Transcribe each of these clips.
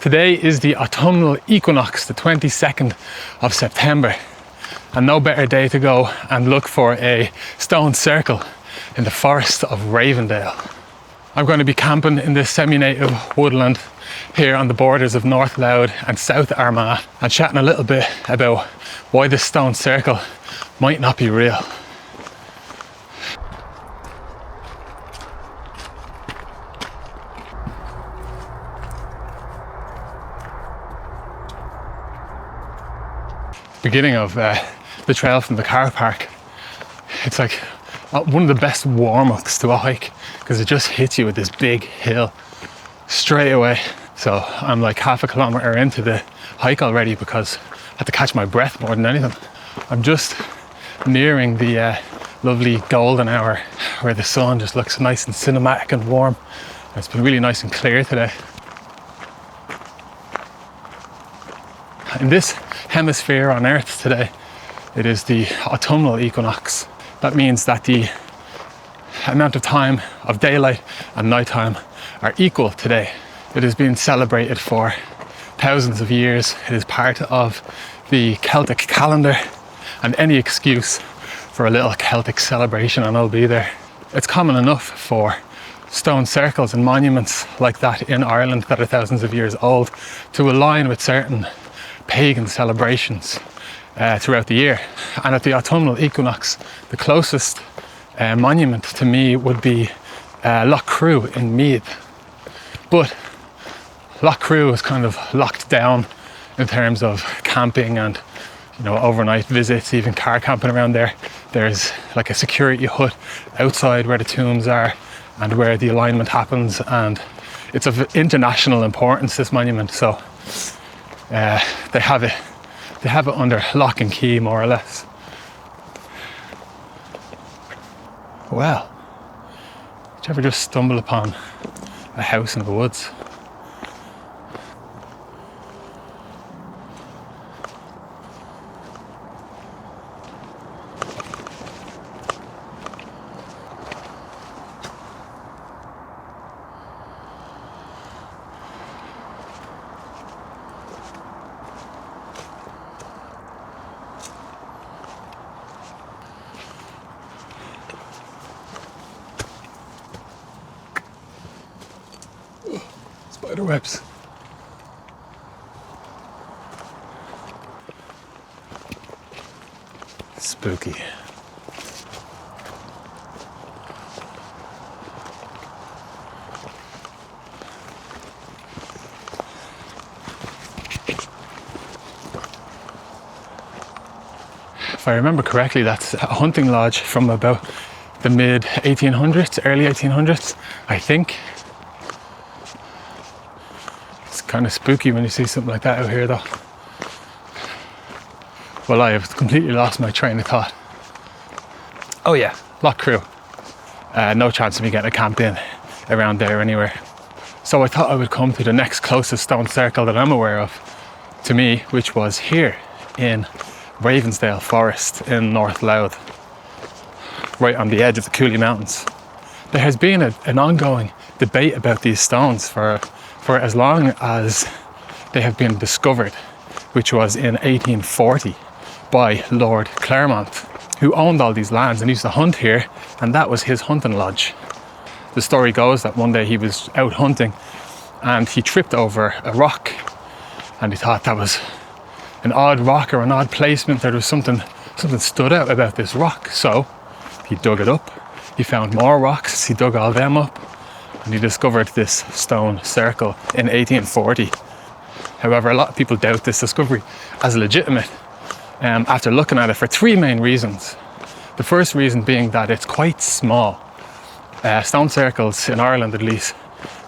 Today is the autumnal equinox, the 22nd of September, and no better day to go and look for a stone circle in the forest of Ravendale. I'm going to be camping in this semi-native woodland here on the borders of North Louth and South Armagh, and chatting a little bit about why this stone circle might not be real. Beginning of the trail from the car park, it's like one of the best warm-ups to a hike because it just hits you with this big hill straight away. So I'm like half a kilometre into the hike already because I had to catch my breath more than anything. I'm just nearing the lovely golden hour where the sun just looks nice and cinematic and warm. And it's been really nice and clear today. In this hemisphere on Earth today, it is the autumnal equinox. That means that the amount of time of daylight and nighttime are equal today. It has been celebrated for thousands of years. It is part of the Celtic calendar, and any excuse for a little Celtic celebration and I'll be there. It's common enough for stone circles and monuments like that in Ireland that are thousands of years old to align with certain pagan celebrations throughout the year. And at the autumnal equinox, the closest monument to me would be Lough Crew in Meath. But Lough Crew is kind of locked down in terms of camping and, you know, overnight visits, even car camping around there. There's like a security hut outside where the tombs are and where the alignment happens, and it's of international importance, this monument. So they have it under lock and key, more or less. Well, did you ever just stumble upon a house in the woods? Spider webs. Spooky. If I remember correctly, that's a hunting lodge from about the mid 1800s, early 1800s, I think. Kind of spooky when you see something like that out here though. Well, I have completely lost my train of thought. Oh yeah, Lough Crew. No chance of me getting a camp in around there anywhere. So I thought I would come to the next closest stone circle that I'm aware of to me, which was here in Ravensdale Forest in North Louth, right on the edge of the Cooley Mountains. There has been an ongoing debate about these stones for as long as they have been discovered, which was in 1840 by Lord Clermont, who owned all these lands and used to hunt here, and that was his hunting lodge. The story goes that one day he was out hunting and he tripped over a rock, and he thought that was an odd rock or an odd placement. There was something stood out about this rock, so he dug it up. He found more rocks, he dug all them up, and he discovered this stone circle in 1840. However, a lot of people doubt this discovery as legitimate after looking at it for three main reasons. The first reason being that it's quite small. Stone circles, in Ireland at least,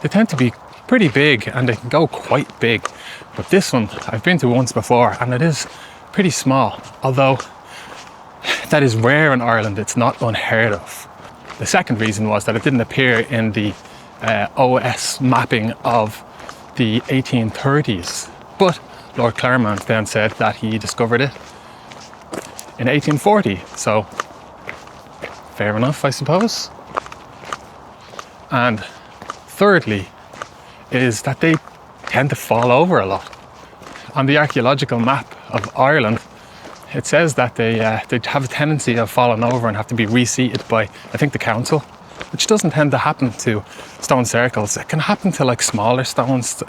they tend to be pretty big and they can go quite big. But this one, I've been to once before, and it is pretty small. Although that is rare in Ireland, it's not unheard of. The second reason was that it didn't appear in the OS mapping of the 1830s, but Lord Clermont then said that he discovered it in 1840, so fair enough, I suppose. And thirdly is that they tend to fall over a lot. On the archaeological map of Ireland, it says that they have a tendency of falling over and have to be reseated by, I think, the council, which doesn't tend to happen to stone circles. It can happen to like smaller stones,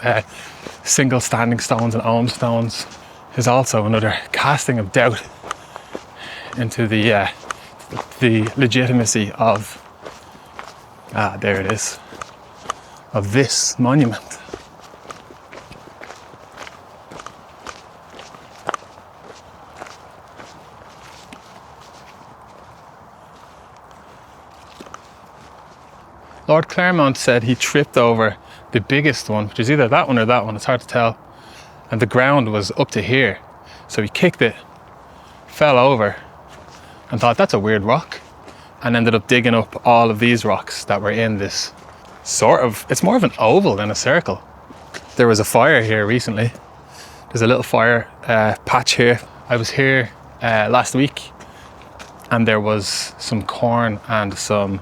single standing stones and ohm stones. Is also another casting of doubt into the legitimacy of, there it is, of this monument. Lord Clermont said he tripped over the biggest one, which is either that one or that one, it's hard to tell. And the ground was up to here. So he kicked it, fell over, and thought that's a weird rock. And ended up digging up all of these rocks that were in this sort of, it's more of an oval than a circle. There was a fire here recently. There's a little fire patch here. I was here last week, and there was some corn and some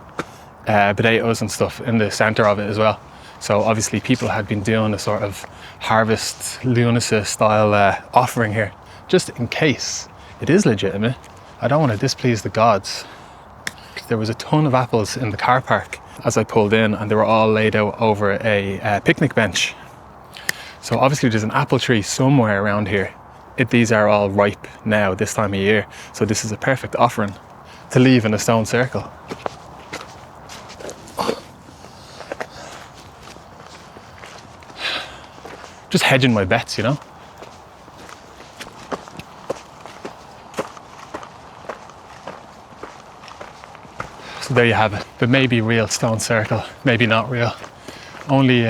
potatoes and stuff in the center of it as well. So obviously people had been doing a sort of harvest lunacy style offering here, just in case it is legitimate. I don't want to displease the gods. There was a ton of apples in the car park as I pulled in, and they were all laid out over a picnic bench. So obviously there's an apple tree somewhere around here. These are all ripe now this time of year, so this is a perfect offering to leave in a stone circle. Just hedging my bets, you know. So there you have it. The maybe real stone circle, maybe not real. Only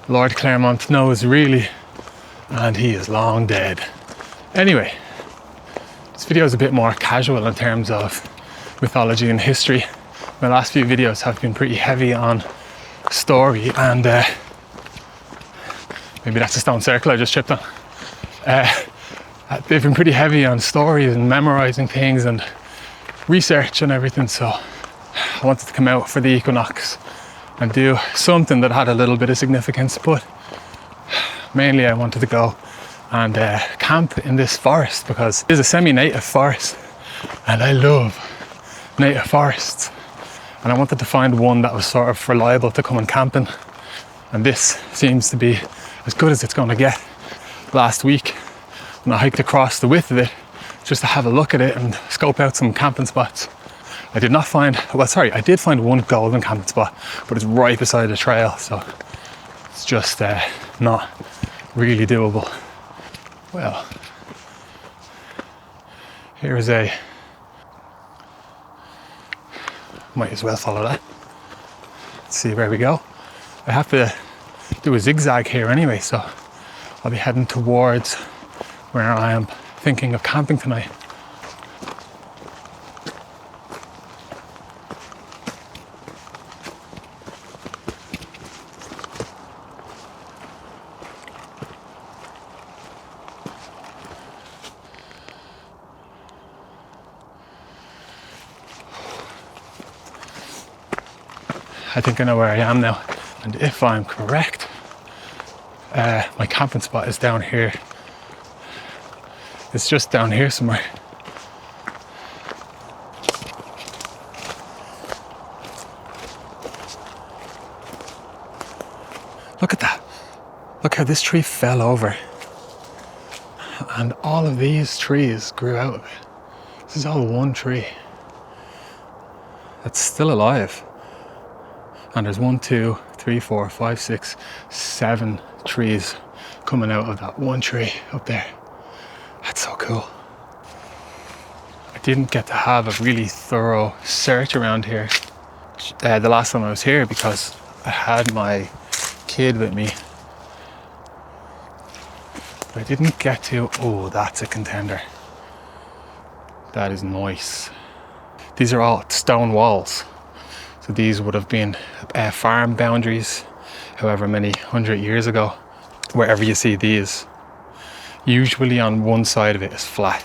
Lord Clermont knows really, and he is long dead. Anyway, this video is a bit more casual in terms of mythology and history. My last few videos have been pretty heavy on story and maybe that's a stone circle I just tripped on. They've been pretty heavy on stories and memorizing things and research and everything, so I wanted to come out for the Equinox and do something that had a little bit of significance, but mainly I wanted to go and camp in this forest because it is a semi-native forest and I love native forests, and I wanted to find one that was sort of reliable to come and camp in, and this seems to be as good as it's going to get. Last week when I hiked across the width of it just to have a look at it and scope out some camping spots, I did not find, well sorry, I did find one golden camping spot, but it's right beside the trail, so it's just not really doable. Well, here is might as well follow that. Let's see where we go. I have to do a zigzag here anyway, so I'll be heading towards where I am thinking of camping tonight. I think I know where I am now, and if I'm correct, my camping spot is down here. It's just down here somewhere. Look at that. Look how this tree fell over. And all of these trees grew out of it. This is all one tree that's still alive. And there's 1, 2, 3, 4, 5, 6, 7 trees coming out of that one tree up there. That's so cool. I didn't get to have a really thorough search around here the last time I was here because I had my kid with me. But I didn't get to, oh, that's a contender. That is nice. These are all stone walls. So these would have been farm boundaries, however many 100 years ago. Wherever you see these, usually on one side of it is flat.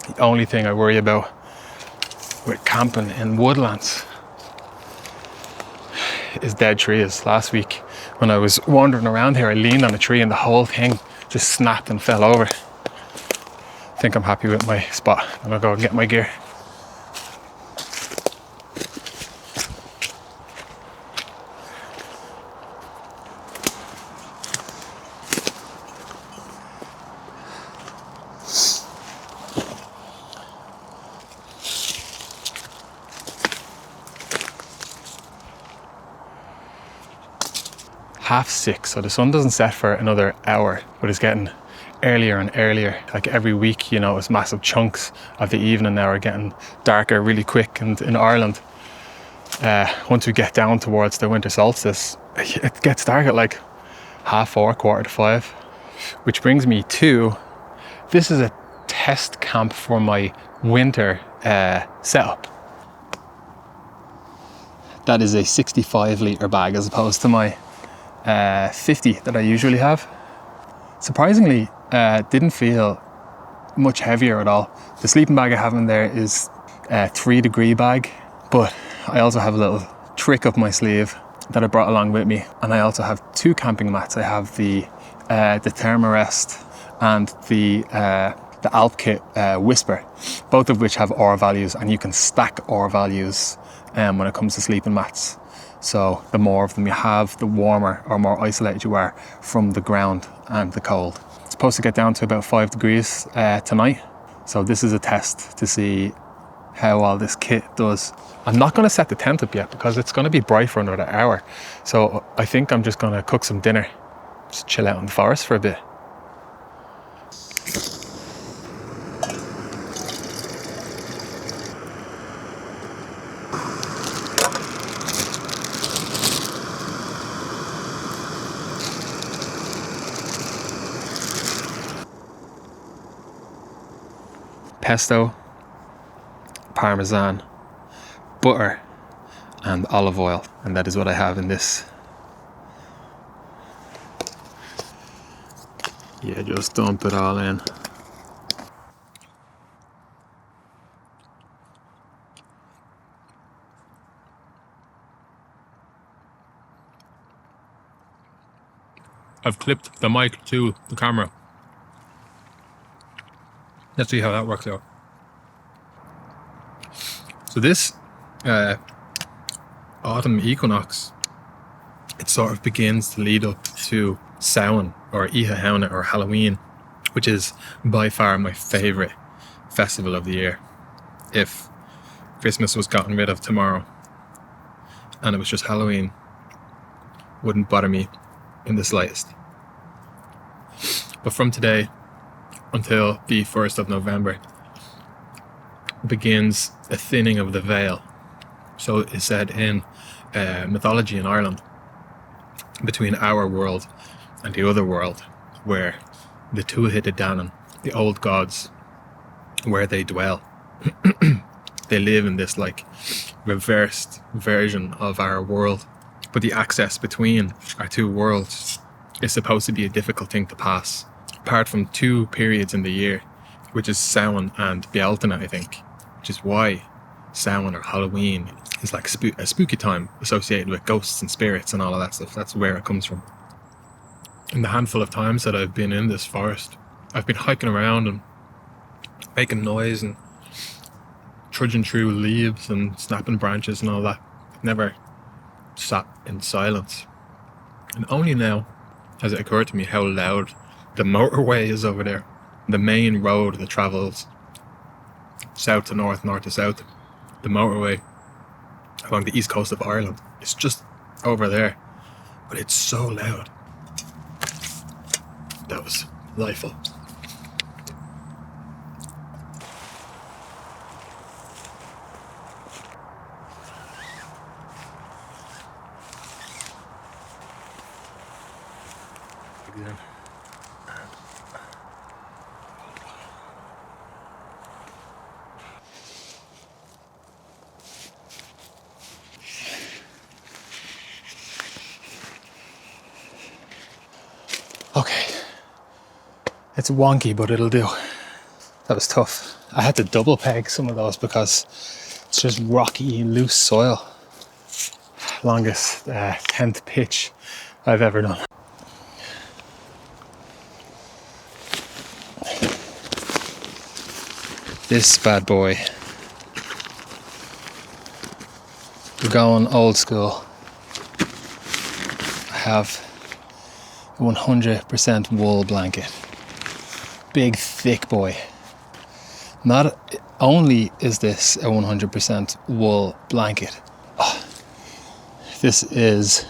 The only thing I worry about with camping in woodlands is dead trees. Last week When I was wandering around here, I leaned on a tree and the whole thing just snapped and fell over. I think I'm happy with my spot. I'm gonna go and get my gear. Half 6, so the sun doesn't set for another hour, but it's getting earlier and earlier. Like every week, you know, it's massive chunks of the evening now are getting darker really quick. And in Ireland, once we get down towards the winter solstice, it gets dark at like 4:30, 4:45. Which brings me to, this is a test camp for my winter setup. That is a 65 litre bag as opposed to my 50 that I usually have. Surprisingly, didn't feel much heavier at all. The sleeping bag I have in there is a 3-degree bag, but I also have a little trick up my sleeve that I brought along with me, and I also have 2 camping mats. I have the Thermarest and the Alp Kit Whisper, both of which have aura values, and you can stack aura values when it comes to sleeping mats. So the more of them you have, the warmer or more isolated you are from the ground and the cold. It's supposed to get down to about 5 degrees tonight. So this is a test to see how all this kit does. I'm not going to set the tent up yet because it's going to be bright for another hour. So I think I'm just going to cook some dinner, just chill out in the forest for a bit. Pesto, parmesan, butter and olive oil, and that is what I have in this. Yeah, just dump it all in. I've clipped the mic to the camera. Let's see how that works out. So this autumn equinox, it sort of begins to lead up to Samhain or Ihahauna or Halloween, which is by far my favourite festival of the year. If Christmas was gotten rid of tomorrow and it was just Halloween, wouldn't bother me in the slightest. But from today until the 1st of November begins a thinning of the veil. So it's said in mythology in Ireland, between our world and the other world, where the Tuatha Danann, the old gods, where they dwell. They live in this like reversed version of our world, but the access between our two worlds is supposed to be a difficult thing to pass. Apart from 2 periods in the year, which is Samhain and Bealtaine, I think, which is why Samhain or Halloween is like a spooky time associated with ghosts and spirits and all of that stuff. That's where it comes from. In the handful of times that I've been in this forest, I've been hiking around and making noise and trudging through leaves and snapping branches and all that. I've never sat in silence. And only now has it occurred to me how loud the motorway is over there. The main road that travels south to north, north to south. The motorway along the east coast of Ireland. It's just over there. But it's so loud. That was delightful. Again. Okay, it's wonky, but it'll do. That was tough. I had to double peg some of those because it's just rocky, loose soil. Longest tent pitch I've ever done. This bad boy. We're going old school. I have a 100% wool blanket. Big, thick boy. Not only is this a 100% wool blanket, this is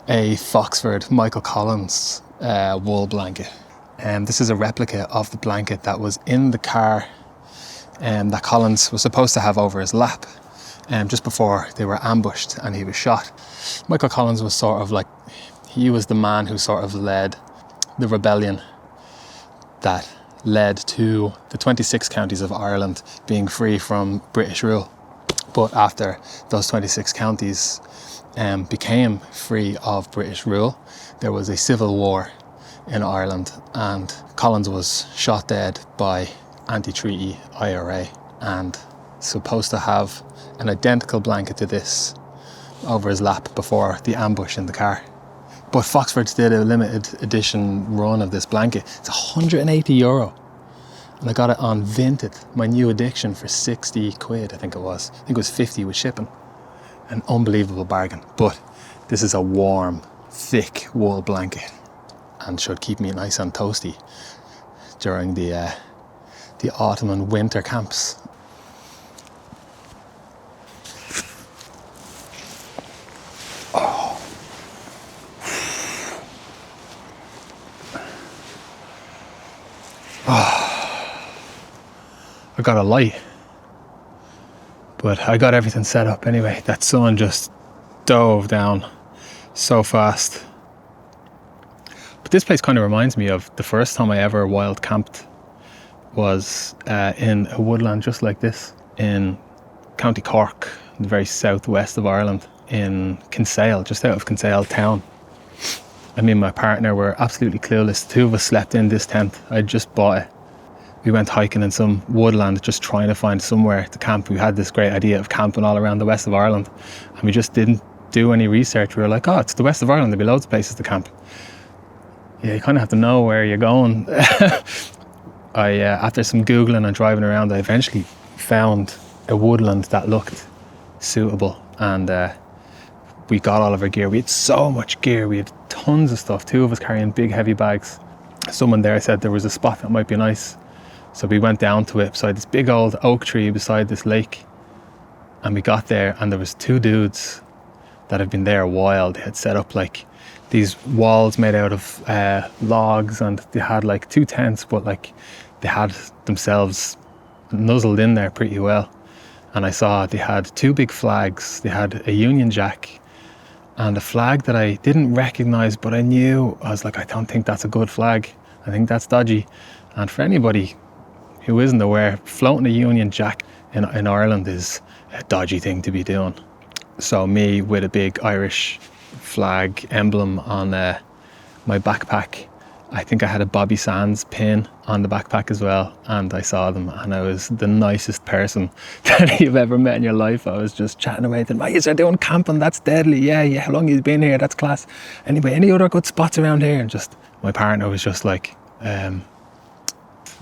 a Foxford Michael Collins wool blanket. And this is a replica of the blanket that was in the car that Collins was supposed to have over his lap just before they were ambushed and he was shot. Michael Collins was sort of like, he was the man who sort of led the rebellion that led to the 26 counties of Ireland being free from British rule. But after those 26 counties became free of British rule, there was a civil war in Ireland and Collins was shot dead by anti-treaty IRA and supposed to have an identical blanket to this over his lap before the ambush in the car. But Foxford did a limited edition run of this blanket. It's €180. And I got it on Vinted, my new addiction, for 60 quid, I think it was. I think it was 50 with shipping. An unbelievable bargain. But this is a warm, thick wool blanket and should keep me nice and toasty during the autumn and winter camps. I got a light, but I got everything set up anyway. That sun just dove down so fast. But this place kind of reminds me of the first time I ever wild camped was in a woodland just like this in County Cork, the very southwest of Ireland, in Kinsale, just out of Kinsale town. I mean, my partner were absolutely clueless. The two of us slept in this tent. I'd just bought it. We went hiking in some woodland, just trying to find somewhere to camp. We had this great idea of camping all around the west of Ireland, and we just didn't do any research. We were like, oh, it's the west of Ireland, there'll be loads of places to camp. Yeah, you kind of have to know where you're going. After some Googling and driving around, I eventually found a woodland that looked suitable, and we got all of our gear. We had so much gear, we had tons of stuff, two of us carrying big heavy bags. Someone there said there was a spot that might be nice, so we went down to it beside this big old oak tree beside this lake, and we got there and there was two dudes that had been there a while. They had set up like these walls made out of logs, and they had like two tents, but like they had themselves nuzzled in there pretty well. And I saw they had two big flags. They had a Union Jack and a flag that I didn't recognize, but I knew, I was like, I don't think that's a good flag. I think that's dodgy. And for anybody who isn't aware, floating a Union Jack in Ireland is a dodgy thing to be doing. So me with a big Irish flag emblem on my backpack, I think I had a Bobby Sands pin on the backpack as well, and I saw them and I was the nicest person that you've ever met in your life. I was just chatting away to them. Hey, you're doing camping, that's deadly. Yeah, how long have you been here? That's class. Anyway, any other good spots around here? And just my partner was just like,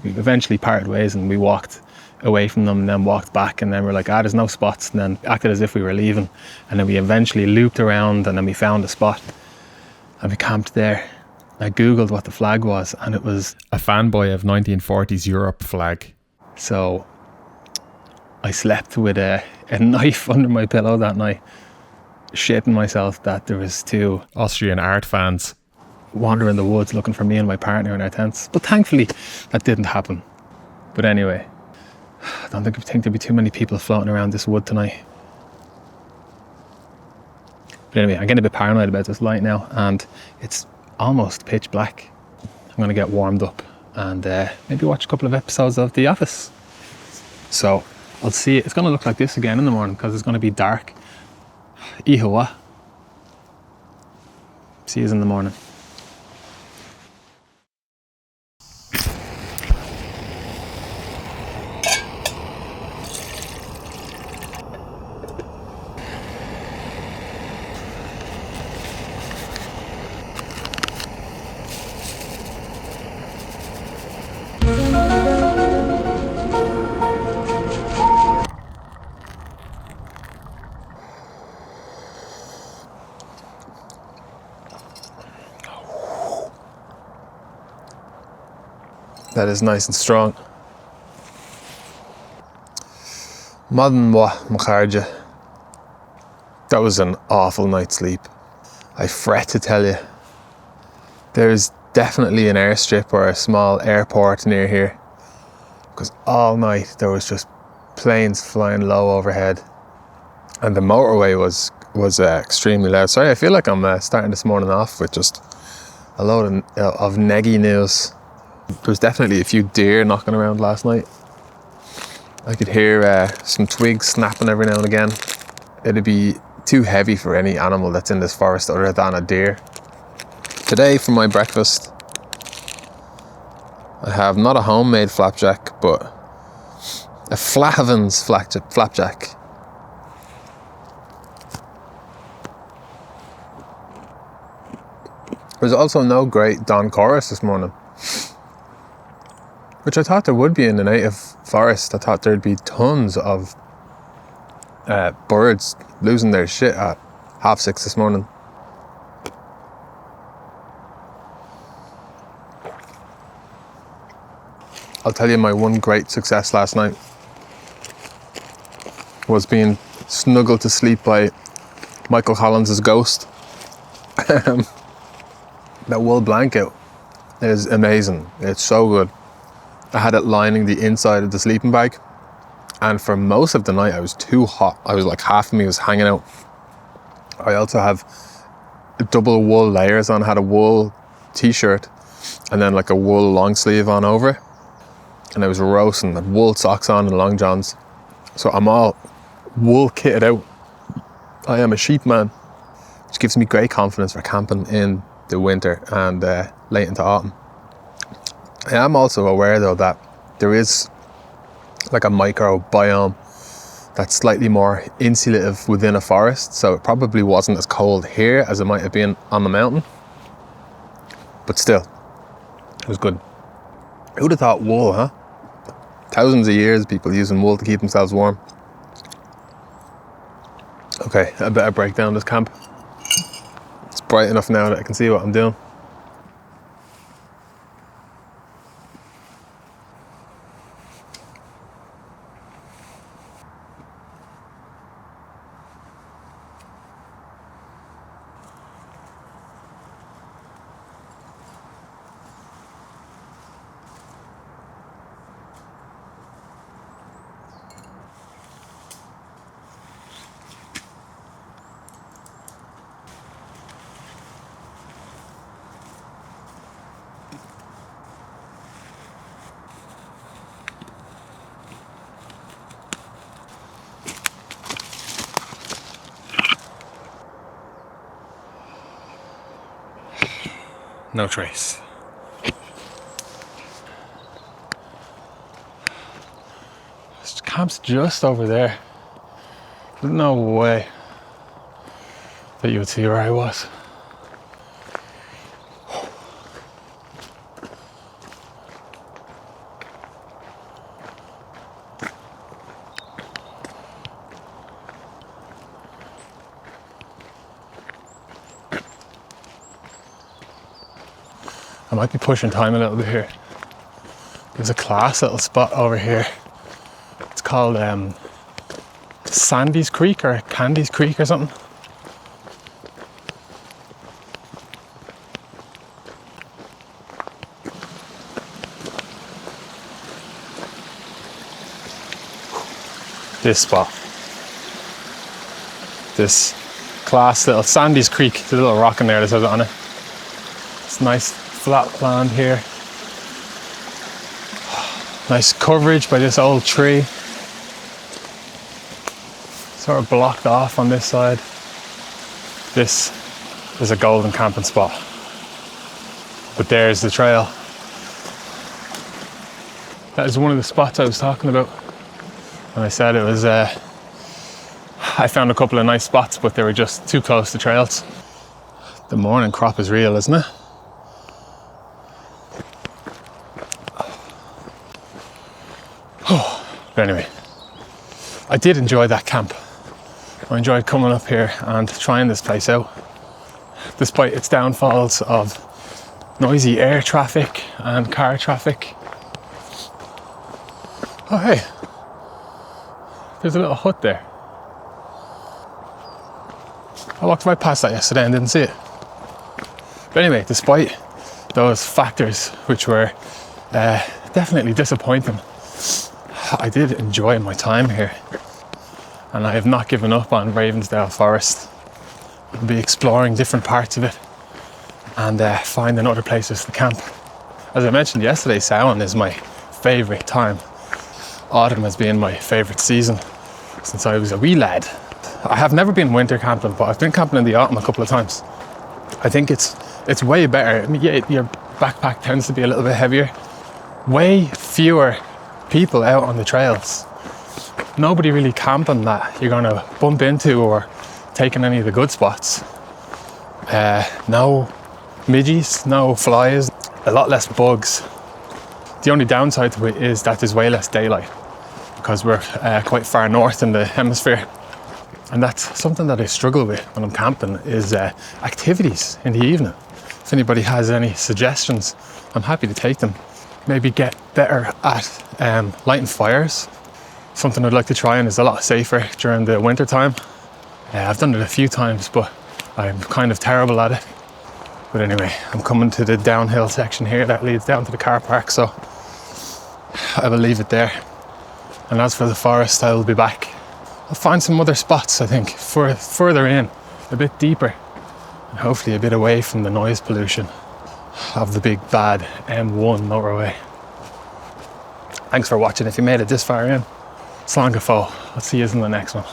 we eventually parted ways and we walked away from them and then walked back, and then we're like, there's no spots, and then acted as if we were leaving, and then we eventually looped around and then we found a spot and we camped there. I googled what the flag was, and it was a fanboy of 1940s Europe flag. So I slept with a knife under my pillow that night, shitting myself that there was two Austrian art fans wandering the woods looking for me and my partner in our tents. But thankfully that didn't happen. But anyway, I don't think there'll be too many people floating around this wood tonight. But anyway, I'm getting a bit paranoid about this light now, and it's almost pitch black. I'm going to get warmed up and maybe watch a couple of episodes of The Office. So I'll see. It's going to look like this again in the morning because it's going to be dark. Ihawa. See you in the morning. that is nice and strong. Modern wa Makharja. That was an awful night's sleep. I fret to tell you. There's definitely an airstrip or a small airport near here, because all night there was just planes flying low overhead, and the motorway was extremely loud. Sorry, I feel like I'm starting this morning off with just a load of neggy news. There was definitely a few deer knocking around last night. I could hear some twigs snapping every now and again. It'd be too heavy for any animal that's in this forest other than a deer. Today for my breakfast, I have not a homemade flapjack, but a Flahaven's flapjack. There's also no great Don chorus this morning, which I thought there would be in the native forest. I thought there'd be tons of birds losing their shit at 6:30 this morning. I'll tell you, my one great success last night was being snuggled to sleep by Michael Collins' ghost. That wool blanket is amazing. It's so good. I had it lining the inside of the sleeping bag, and for most of the night I was too hot. I was like, half of me was hanging out. I also have double wool layers on. I had a wool t-shirt and then like a wool long sleeve on over it, and I was roasting. I had wool socks on and long johns, so I'm all wool kitted out. I am a sheep man, which gives me great confidence for camping in the winter and late into autumn. I am also aware though that there is like a microbiome that's slightly more insulative within a forest, so it probably wasn't as cold here as it might have been on the mountain, but still, it was good. Who would have thought wool, huh? Thousands of years people using wool to keep themselves warm. Okay, I better break down this camp. It's bright enough now that I can see what I'm doing. No trace. This camp's just over there. There's no way that you would see where I was. I might be pushing time a little bit here. There's a class little spot over here. It's called Sandy's Creek or Candy's Creek or something. This spot. This class little Sandy's Creek. There's a little rock in there that says it on it. It's nice flat land here. Nice coverage by this old tree. Sort of blocked off on this side. This is a golden camping spot. But there's the trail. That is one of the spots I was talking about. And I said it was, I found a couple of nice spots, but they were just too close to trails. The morning crop is real, isn't it? But anyway, I did enjoy that camp. I enjoyed coming up here and trying this place out, despite its downfalls of noisy air traffic and car traffic. Oh hey, there's a little hut there. I walked right past that yesterday and didn't see it. But anyway, despite those factors which were definitely disappointing, I did enjoy my time here, and I have not given up on Ravensdale Forest. I'll be exploring different parts of it and finding other places to camp. As I mentioned yesterday, Samhain is my favourite time. Autumn has been my favourite season since I was a wee lad. I have never been winter camping, but I've been camping in the autumn a couple of times. I think it's way better. I mean, yeah, your backpack tends to be a little bit heavier. Way fewer people out on the trails. Nobody really camping that you're gonna bump into or taking any of the good spots. No midges, no flies, a lot less bugs. The only downside to it is that there's way less daylight because we're quite far north in the hemisphere. And that's something that I struggle with when I'm camping is activities in the evening. If anybody has any suggestions, I'm happy to take them. Maybe get better at lighting fires. Something I'd like to try and is a lot safer during the winter time. I've done it a few times, but I'm kind of terrible at it. But anyway, I'm coming to the downhill section here that leads down to the car park, so I will leave it there. And as for the forest, I will be back. I'll find some other spots, I think, further in, a bit deeper, and hopefully a bit away from the noise pollution of the big bad M1 motorway. Thanks for watching if you made it this far in. Slán go fóill. I'll see you in the next one.